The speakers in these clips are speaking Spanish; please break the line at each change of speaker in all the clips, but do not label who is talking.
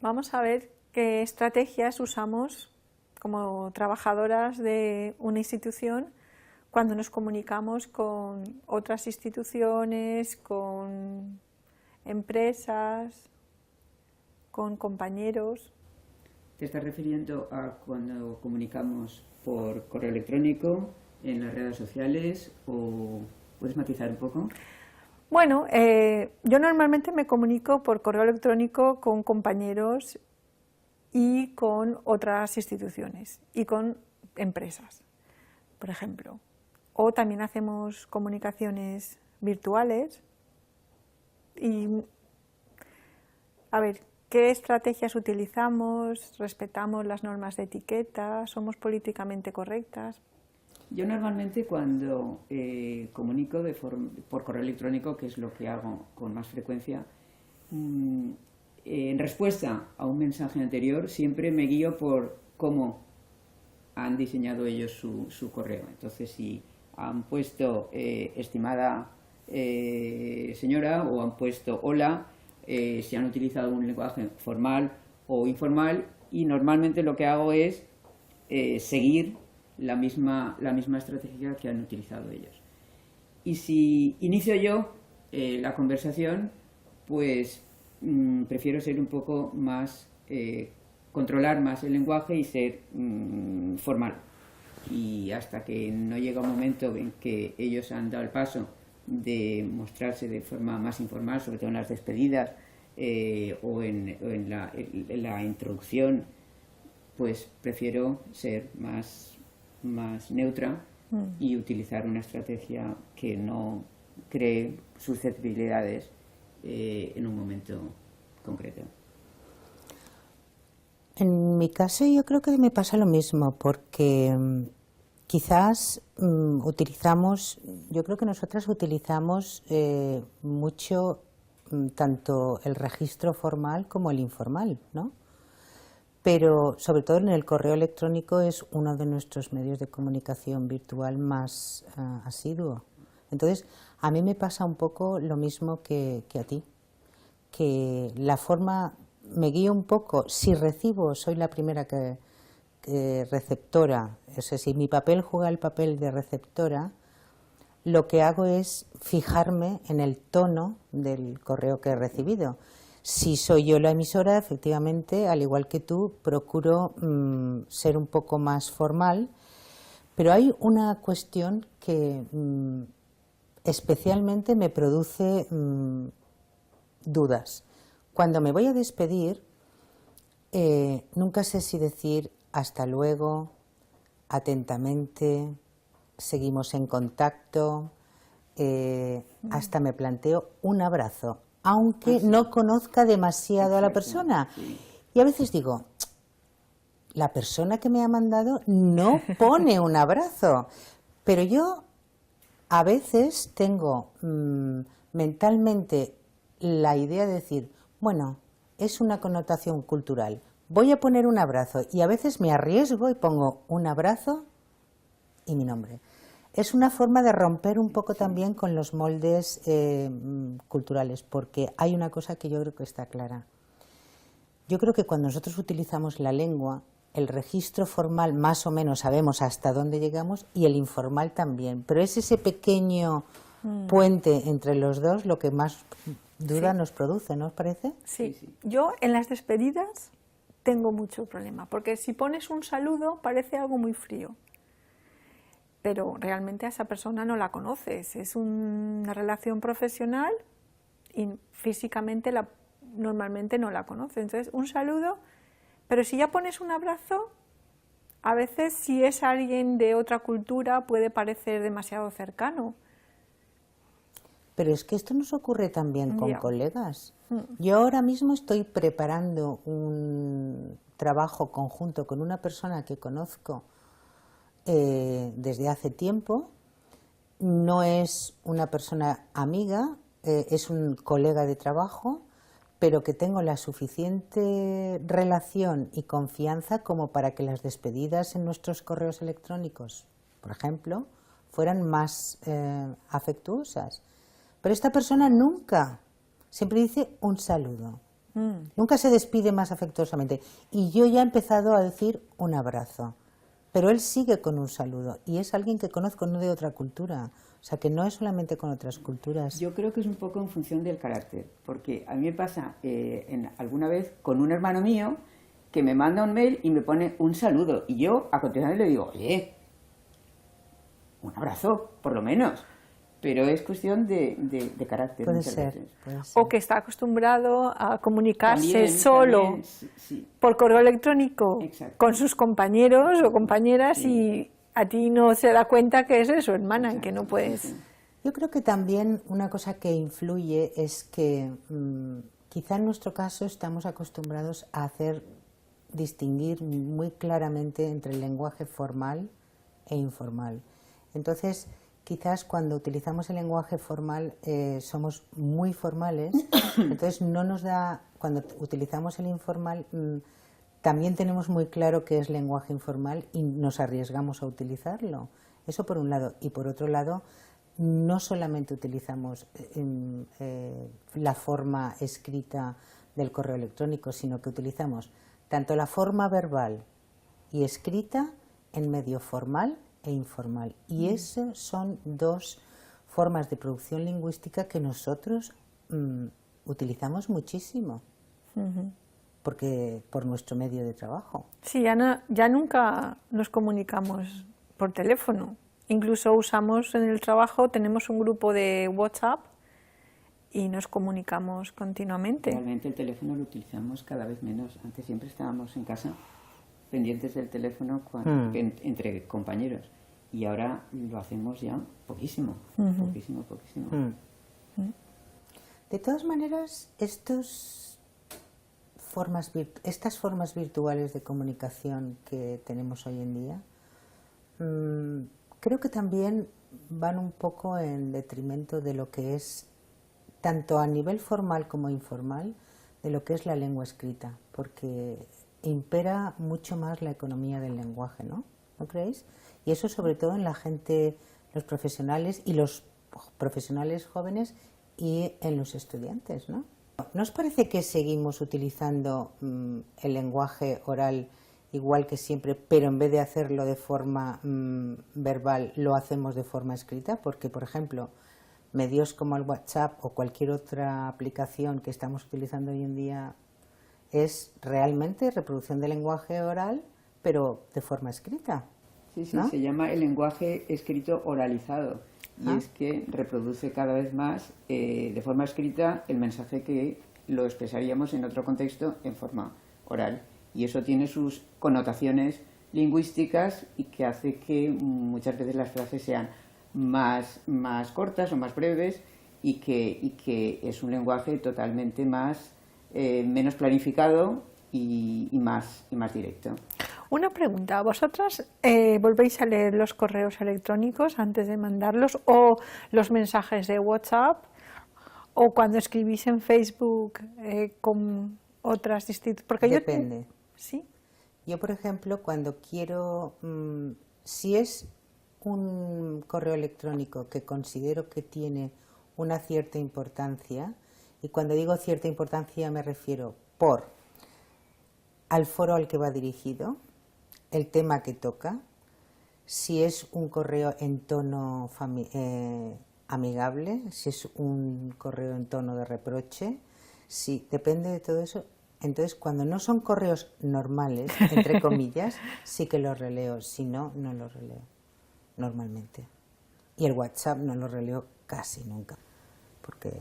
vamos a ver qué estrategias usamos como trabajadoras de una institución cuando nos comunicamos con otras instituciones, con empresas, con compañeros.
¿Te estás refiriendo a cuando comunicamos por correo electrónico, en las redes sociales, o puedes matizar un poco?
Bueno, yo normalmente me comunico por correo electrónico con compañeros y con otras instituciones y con empresas, por ejemplo. O también hacemos comunicaciones virtuales y, a ver, ¿qué estrategias utilizamos? ¿Respetamos las normas de etiqueta? ¿Somos políticamente correctas?
Yo normalmente cuando comunico por correo electrónico, que es lo que hago con más frecuencia, en respuesta a un mensaje anterior siempre me guío por cómo han diseñado ellos su correo. Entonces, si han puesto estimada señora, o han puesto hola, si han utilizado un lenguaje formal o informal, y normalmente lo que hago es seguir la misma estrategia que han utilizado ellos. Y si inicio yo la conversación, pues prefiero ser un poco más, controlar más el lenguaje y ser formal. Y hasta que no llega un momento en que ellos han dado el paso de mostrarse de forma más informal, sobre todo en las despedidas o en la introducción, pues prefiero ser más neutra y utilizar una estrategia que no cree susceptibilidades en un momento concreto.
En mi caso yo creo que me pasa lo mismo, porque quizás yo creo que nosotras utilizamos mucho tanto el registro formal como el informal, ¿no? Pero sobre todo en el correo electrónico es uno de nuestros medios de comunicación virtual más asiduo. Entonces, a mí me pasa un poco lo mismo que a ti, que la forma me guío un poco. Si recibo, soy la primera que receptora, o sea, si mi papel juega el papel de receptora, lo que hago es fijarme en el tono del correo que he recibido. Si soy yo la emisora, efectivamente, al igual que tú, procuro ser un poco más formal, pero hay una cuestión que especialmente me produce dudas. Cuando me voy a despedir, nunca sé si decir hasta luego, atentamente, seguimos en contacto, hasta me planteo un abrazo, aunque no conozca demasiado a la persona. Y a veces digo, la persona que me ha mandado no pone un abrazo, pero yo a veces tengo mentalmente la idea de decir, bueno, es una connotación cultural, voy a poner un abrazo, y a veces me arriesgo y pongo un abrazo y mi nombre. Es una forma de romper un poco también con los moldes culturales, porque hay una cosa que yo creo que está clara. Yo creo que cuando nosotros utilizamos la lengua, el registro formal más o menos sabemos hasta dónde llegamos, y el informal también, pero es ese pequeño puente entre los dos lo que más duda nos produce, ¿no os parece?
Sí. Yo en las despedidas tengo mucho problema, porque si pones un saludo parece algo muy frío, pero realmente a esa persona no la conoces, es una relación profesional y físicamente normalmente no la conoces. Entonces un saludo, pero si ya pones un abrazo, a veces si es alguien de otra cultura puede parecer demasiado cercano.
Pero es que esto nos ocurre también con colegas. Yo ahora mismo estoy preparando un trabajo conjunto con una persona que conozco desde hace tiempo. No es una persona amiga, es un colega de trabajo, pero que tengo la suficiente relación y confianza como para que las despedidas en nuestros correos electrónicos, por ejemplo, fueran más afectuosas. Pero esta persona nunca, siempre dice un saludo. Nunca se despide más afectuosamente. Y yo ya he empezado a decir un abrazo. Pero él sigue con un saludo. Y es alguien que conozco, no de otra cultura. O sea, que no es solamente con otras culturas.
Yo creo que es un poco en función del carácter. Porque a mí me pasa alguna vez con un hermano mío que me manda un mail y me pone un saludo. Y yo a continuación le digo, oye, un abrazo, por lo menos. Pero es cuestión de carácter.
Puede
muchas
ser,
veces.
puede ser.
O que está acostumbrado a comunicarse
También,
solo
también, sí.
por correo electrónico
Exacto.
con sus compañeros o compañeras
Sí.
y a ti no se da cuenta que es de su hermana y que
Exacto,
no puedes...
sí.
Yo creo que también una cosa que influye es que quizá en nuestro caso estamos acostumbrados a distinguir muy claramente entre el lenguaje formal e informal. Entonces, quizás cuando utilizamos el lenguaje formal somos muy formales, entonces no nos da, cuando utilizamos el informal también tenemos muy claro qué es lenguaje informal y nos arriesgamos a utilizarlo. Eso por un lado. Y por otro lado, no solamente utilizamos la forma escrita del correo electrónico, sino que utilizamos tanto la forma verbal y escrita en medio formal e informal. Y eso son dos formas de producción lingüística que nosotros utilizamos muchísimo, porque por nuestro medio de trabajo.
Sí, ya nunca nos comunicamos por teléfono. Incluso usamos en el trabajo, tenemos un grupo de WhatsApp y nos comunicamos continuamente.
Realmente el teléfono lo utilizamos cada vez menos. Antes siempre estábamos en casa pendientes del teléfono entre compañeros. Y ahora lo hacemos ya poquísimo, poquísimo.
De todas maneras, estas formas virtuales de comunicación que tenemos hoy en día, creo que también van un poco en detrimento de lo que es, tanto a nivel formal como informal, de lo que es la lengua escrita, porque impera mucho más la economía del lenguaje, ¿no? ¿No creéis? Y eso sobre todo en la gente, los profesionales y los profesionales jóvenes y en los estudiantes, ¿no? ¿No os parece que seguimos utilizando el lenguaje oral igual que siempre, pero en vez de hacerlo de forma verbal, lo hacemos de forma escrita? Porque, por ejemplo, medios como el WhatsApp o cualquier otra aplicación que estamos utilizando hoy en día es realmente reproducción del lenguaje oral, pero de forma escrita.
Sí,
¿no?
Se llama el lenguaje escrito oralizado. Y es que reproduce cada vez más de forma escrita el mensaje que lo expresaríamos en otro contexto en forma oral. Y eso tiene sus connotaciones lingüísticas y que hace que muchas veces las frases sean más cortas o más breves y que es un lenguaje totalmente menos planificado y más directo.
Una pregunta, ¿vosotras volvéis a leer los correos electrónicos antes de mandarlos o los mensajes de WhatsApp o cuando escribís en Facebook con otras distintas? Porque
depende.
¿Sí?
Yo, por ejemplo, cuando quiero, si es un correo electrónico que considero que tiene una cierta importancia, y cuando digo cierta importancia me refiero al foro al que va dirigido, el tema que toca, si es un correo en tono amigable, si es un correo en tono de reproche, si depende de todo eso. Entonces, cuando no son correos normales, entre comillas, sí que los releo, si no, no los releo normalmente. Y el WhatsApp no lo releo casi nunca, porque...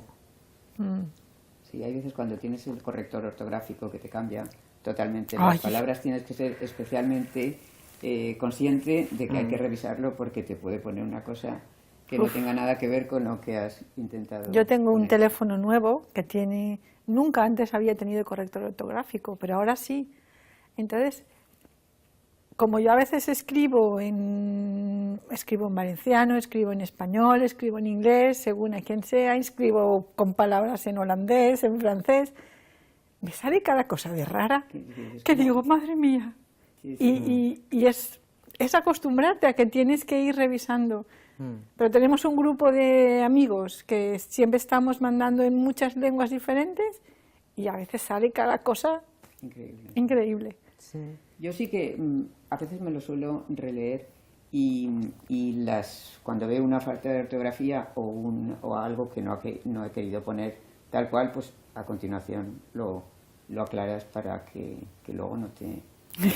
Sí, hay veces cuando tienes el corrector ortográfico que te cambia totalmente las palabras, tienes que ser especialmente consciente de que hay que revisarlo porque te puede poner una cosa que no tenga nada que ver con lo que has intentado.
Yo tengo un
poner.
teléfono nuevo que tiene, nunca antes había tenido corrector ortográfico, pero ahora sí. Entonces, como yo a veces escribo en valenciano, escribo en español, escribo en inglés, según a quien sea, escribo con palabras en holandés, en francés, me sale cada cosa de rara que digo, madre mía. Sí. Y es acostumbrarte a que tienes que ir revisando. Pero tenemos un grupo de amigos que siempre estamos mandando en muchas lenguas diferentes y a veces sale cada cosa
Increíble.
increíble.
Sí.
Yo sí que a veces me lo suelo releer y cuando veo una falta de ortografía o algo que no he querido poner tal cual, pues a continuación lo aclaras para que luego no te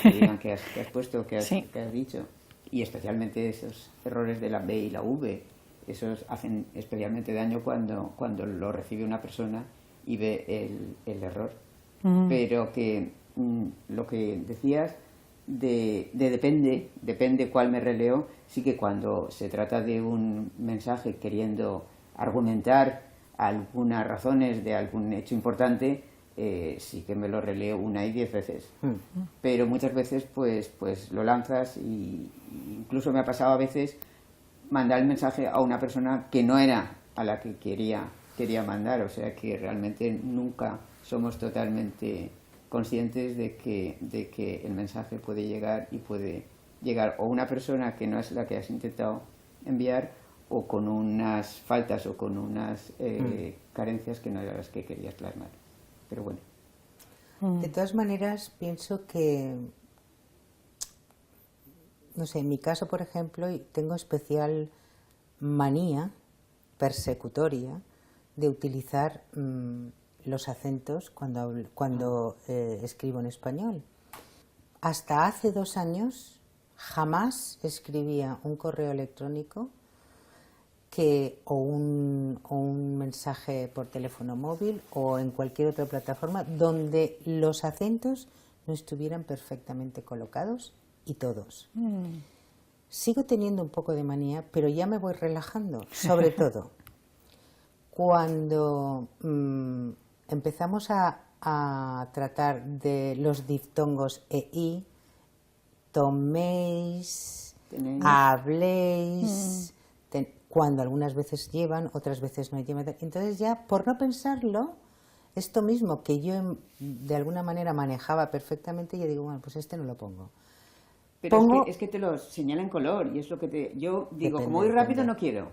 digan qué has puesto, qué has dicho. Y especialmente esos errores de la B y la V, esos hacen especialmente daño cuando lo recibe una persona y ve el error. Pero que lo que decías depende cuál me releo, sí que cuando se trata de un mensaje queriendo argumentar algunas razones de algún hecho importante, sí que me lo releo 1 y 10 veces. Pero muchas veces pues lo lanzas y incluso me ha pasado a veces mandar el mensaje a una persona que no era a la que quería mandar, o sea que realmente nunca somos totalmente conscientes de que el mensaje puede llegar o a una persona que no es la que has intentado enviar, o con unas faltas o con unas carencias que no eran las que querías plasmar. Pero bueno.
De todas maneras, pienso que, no sé, en mi caso, por ejemplo, tengo especial manía persecutoria de utilizar los acentos cuando escribo en español. Hasta hace 2 años jamás escribía un correo electrónico o un mensaje por teléfono móvil o en cualquier otra plataforma donde los acentos no estuvieran perfectamente colocados y todos. Sigo teniendo un poco de manía, pero ya me voy relajando, sobre todo cuando empezamos a tratar de los diftongos EI, toméis, habléis, cuando algunas veces llevan, otras veces no llevan. Entonces ya, por no pensarlo, esto mismo que yo de alguna manera manejaba perfectamente, yo digo, bueno, pues no lo pongo.
Pero es que te lo señala en color y es lo que yo digo, como voy rápido no quiero,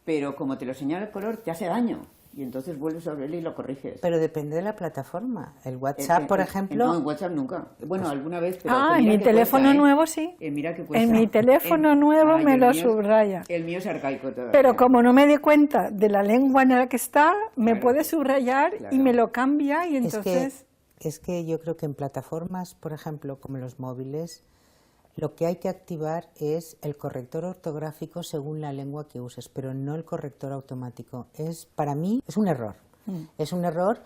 pero como te lo señala el color te hace daño. Y entonces vuelves a abrirlo y lo corriges.
Pero depende de la plataforma. El WhatsApp, por ejemplo...
No, en WhatsApp nunca. Bueno, alguna vez, pero...
en mi teléfono nuevo sí.
Mira que cuesta.
En mi teléfono nuevo me lo subraya.
El mío es arcaico todavía.
Pero como no me di cuenta de la lengua en la que está, me puede subrayar y me lo cambia y entonces...
Es que yo creo que en plataformas, por ejemplo, como los móviles, lo que hay que activar es el corrector ortográfico según la lengua que uses, pero no el corrector automático. Para mí es un error. Es un error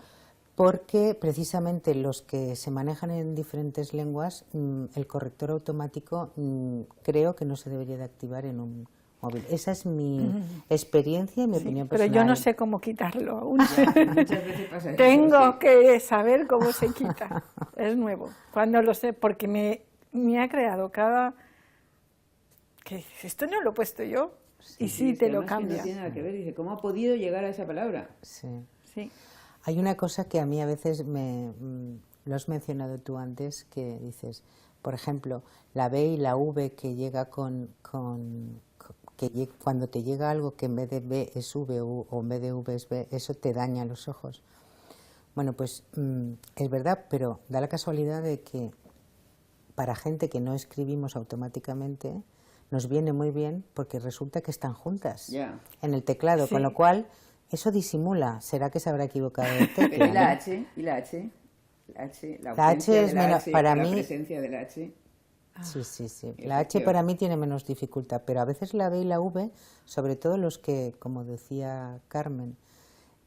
porque precisamente los que se manejan en diferentes lenguas, el corrector automático creo que no se debería de activar en un móvil. Esa es mi experiencia y mi opinión personal.
Pero yo no sé cómo quitarlo aún.
Muchas veces pasa eso.
Tengo que saber cómo se quita. Es nuevo. Cuando lo sé, porque me ha creado que esto no lo he puesto yo y sí te lo cambia.
No tiene nada que ver, dice, ¿cómo ha podido llegar a esa palabra?
Sí. Hay una cosa que a mí a veces lo has mencionado tú antes, que dices, por ejemplo, la B y la V que llega cuando te llega algo que en vez de B es V o en vez de V es B, eso te daña los ojos. Bueno, pues es verdad, pero da la casualidad de que para gente que no escribimos automáticamente, nos viene muy bien porque resulta que están juntas en el teclado, con lo cual eso disimula. ¿Será que se habrá equivocado de tecla?
Pero ¿y la H? ¿Y la H? La H es menos,
para mí,
la presencia de la H.
Sí. La H para mí tiene menos dificultad, pero a veces la B y la V, sobre todo los que, como decía Carmen,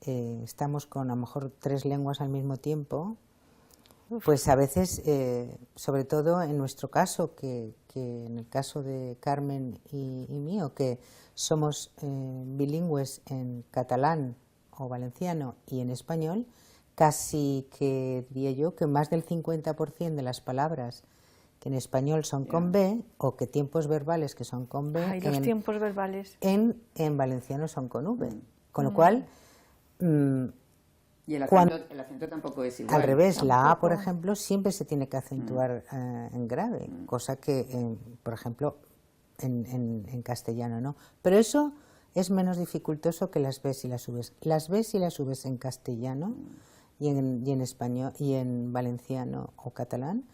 estamos con a lo mejor 3 lenguas al mismo tiempo, pues a veces, sobre todo en nuestro caso, que en el caso de Carmen y mío, que somos bilingües en catalán o valenciano y en español, casi que diría yo que más del 50% de las palabras que en español son con B o que tiempos verbales que son con B,
los tiempos verbales
en valenciano son con V. Con lo cual...
Y el acento tampoco es igual.
Al revés, la A, por ejemplo, siempre se tiene que acentuar en grave, cosa que, por ejemplo, en castellano no. Pero eso es menos dificultoso que las Bs y las Vs. Las Bs y las Vs en castellano y en español y en valenciano o catalán,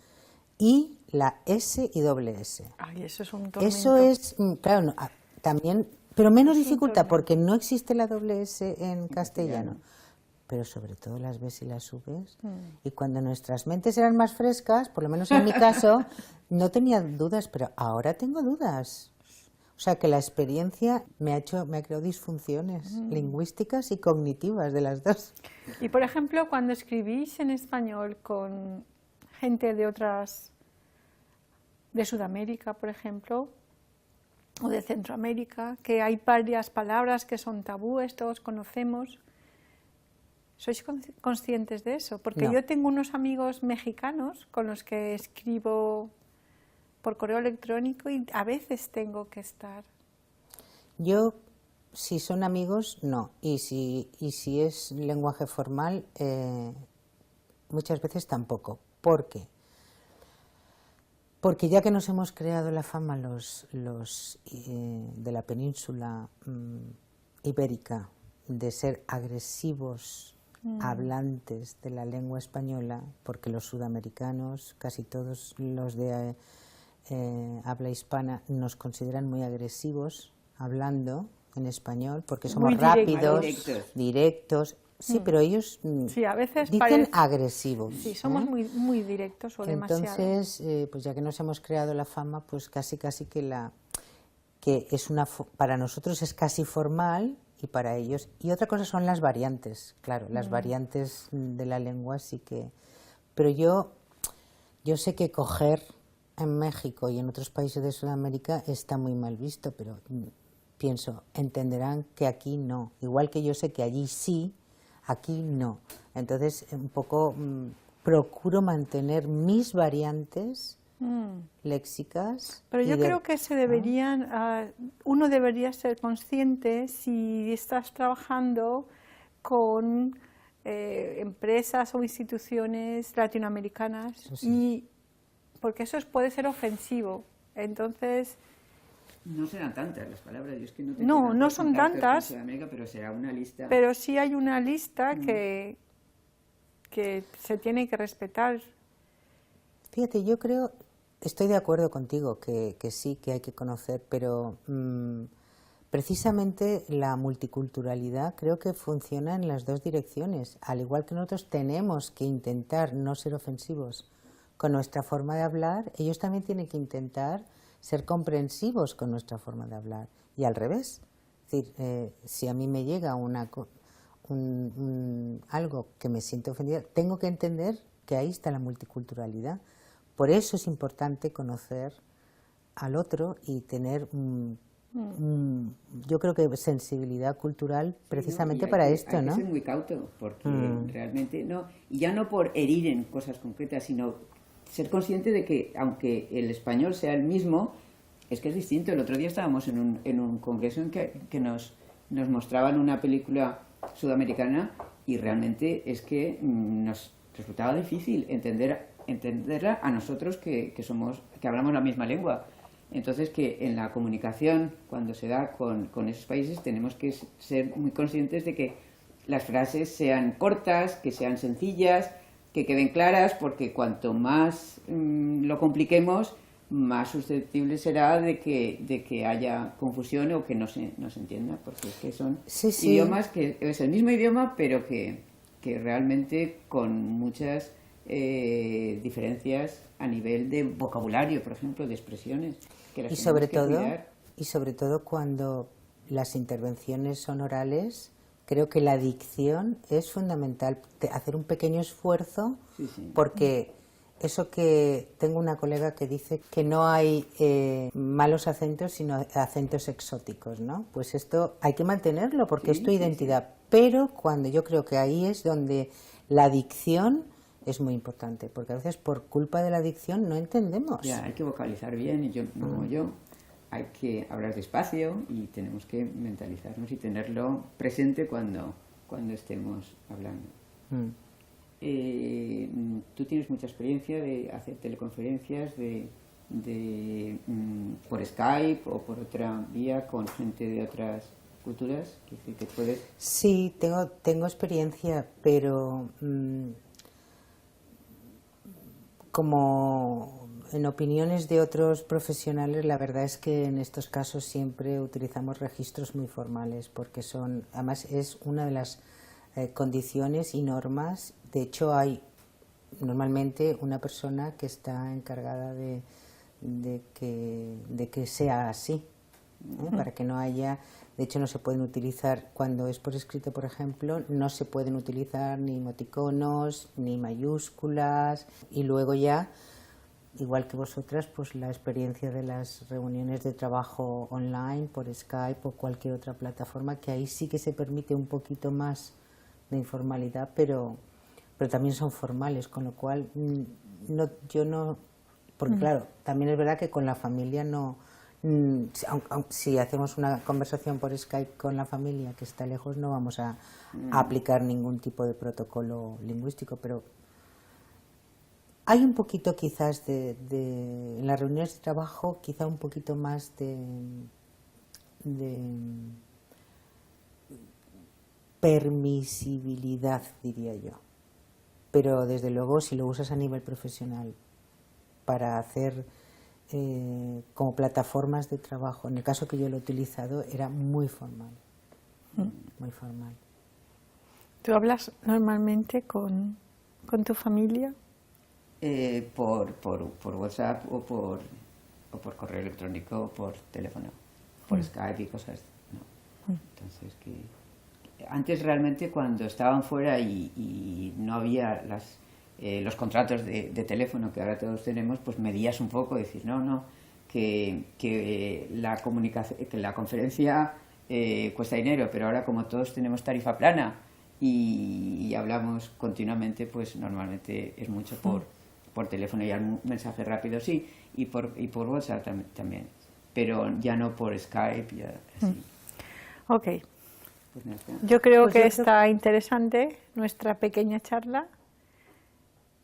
y la S y doble S.
Ay, eso es un tormento.
Eso es, claro, también, pero menos
Es un
dificultad
tormento.
porque no existe la doble S en castellano. Pero sobre todo las Bs y las Vs. Y cuando nuestras mentes eran más frescas, por lo menos en mi caso, no tenía dudas, pero ahora tengo dudas. O sea que la experiencia me ha creado disfunciones lingüísticas y cognitivas de las dos.
Y por ejemplo, cuando escribís en español con gente de Sudamérica, por ejemplo, o de Centroamérica, que hay varias palabras que son tabúes, todos conocemos, ¿sois conscientes de eso? Porque
No.
yo tengo unos amigos mexicanos con los que escribo por correo electrónico y a veces tengo que estar.
Yo, si son amigos, no. Y si es lenguaje formal, muchas veces tampoco. ¿Por qué? Porque ya que nos hemos creado la fama los de la península ibérica de ser agresivos hablantes de la lengua española, porque los sudamericanos, casi todos los de habla hispana, nos consideran muy agresivos hablando en español, porque somos
Muy
rápidos,
directos.
directos. Sí, pero ellos
Sí, a veces
dicen
parece-
agresivos.
Sí, somos
¿eh?
muy directos o demasiado.
Entonces, pues ya que nos hemos creado la fama, pues casi que es para nosotros es casi formal y para ellos. Y otra cosa son las variantes, claro, las variantes de la lengua sí que. Pero yo sé que coger en México y en otros países de Sudamérica está muy mal visto, pero pienso, entenderán que aquí no. Igual que yo sé que allí sí, aquí no. Entonces, un poco procuro mantener mis variantes léxicas.
Pero yo creo que se deberían, uno debería ser consciente si estás trabajando con empresas o instituciones latinoamericanas, y porque eso puede ser ofensivo. Entonces,
No serán tantas las palabras, yo es que no
No,
tengo
no
tantos
son
contactos con
tantas.
Sudamérica, pero será una lista.
pero sí hay una lista que se tiene que respetar.
Fíjate, yo creo, estoy de acuerdo contigo que sí, que hay que conocer, pero precisamente la multiculturalidad creo que funciona en las dos direcciones. Al igual que nosotros tenemos que intentar no ser ofensivos con nuestra forma de hablar, ellos también tienen que intentar ser comprensivos con nuestra forma de hablar. Y al revés. Es decir, si a mí me llega algo que me siento ofendida, tengo que entender que ahí está la multiculturalidad. Por eso es importante conocer al otro y tener, yo creo que sensibilidad cultural precisamente
Sí, ¿no?
para
Hay
esto,
que
¿no?
ser muy cauto, porque realmente no, y ya no por herir en cosas concretas, sino ser consciente de que aunque el español sea el mismo, es que es distinto. El otro día estábamos en un congreso en que nos mostraban una película sudamericana y realmente es que nos resultaba difícil entenderla a nosotros que hablamos la misma lengua. Entonces, que en la comunicación, cuando se da con esos países, tenemos que ser muy conscientes de que las frases sean cortas, que sean sencillas, que queden claras, porque cuanto más lo compliquemos, más susceptible será de que haya confusión o que no se entienda, porque es que son idiomas que es el mismo idioma, pero que realmente con muchas diferencias a nivel de vocabulario, por ejemplo, de expresiones, que las tenemos que cuidar.
Y sobre todo cuando las intervenciones son orales, creo que la dicción es fundamental, hacer un pequeño esfuerzo, porque eso que tengo una colega que dice que no hay malos acentos, sino acentos exóticos, ¿no? Pues esto hay que mantenerlo porque es tu identidad, pero cuando yo creo que ahí es donde la dicción es muy importante, porque a veces por culpa de la dicción no entendemos.
Ya, hay que vocalizar bien, y yo, hay que hablar despacio y tenemos que mentalizarnos y tenerlo presente cuando estemos hablando. Tú tienes mucha experiencia de hacer teleconferencias por Skype o por otra vía con gente de otras culturas? Que puedes...
Sí, tengo experiencia, pero como en opiniones de otros profesionales, la verdad es que en estos casos siempre utilizamos registros muy formales, porque además es una de las condiciones y normas. De hecho, hay normalmente una persona que está encargada de que sea así, para que no haya... De hecho, no se pueden utilizar, cuando es por escrito, por ejemplo, no se pueden utilizar ni emoticonos, ni mayúsculas, y luego ya, igual que vosotras, pues la experiencia de las reuniones de trabajo online, por Skype o cualquier otra plataforma, que ahí sí que se permite un poquito más de informalidad, pero también son formales, con lo cual yo no... Porque claro, también es verdad que con la familia no... Si hacemos una conversación por Skype con la familia que está lejos, no vamos a aplicar ningún tipo de protocolo lingüístico, pero hay un poquito quizás en las reuniones de trabajo, quizá un poquito más de permisibilidad, diría yo. Pero desde luego, si lo usas a nivel profesional para hacer como plataformas de trabajo, en el caso que yo lo he utilizado, era muy formal. Muy formal.
¿Tú hablas normalmente con tu familia?
Por WhatsApp o por correo electrónico o por teléfono, por Skype y cosas. ¿No? Entonces, antes realmente cuando estaban fuera y no había los contratos de teléfono que ahora todos tenemos, pues medías un poco, decir, que la comunicación, que la conferencia cuesta dinero, pero ahora como todos tenemos tarifa plana y hablamos continuamente, pues normalmente es mucho por teléfono y un mensaje rápido, sí, y por WhatsApp también, pero ya no por Skype, ya así.
Ok.
Pues nada,
yo creo que está interesante nuestra pequeña charla.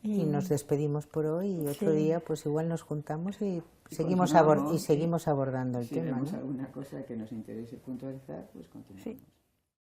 Y nos despedimos por hoy y otro día pues igual nos juntamos y seguimos abordando el tema,
Si vemos
¿no?
alguna cosa que nos interese puntualizar, pues continuamos.
Sí.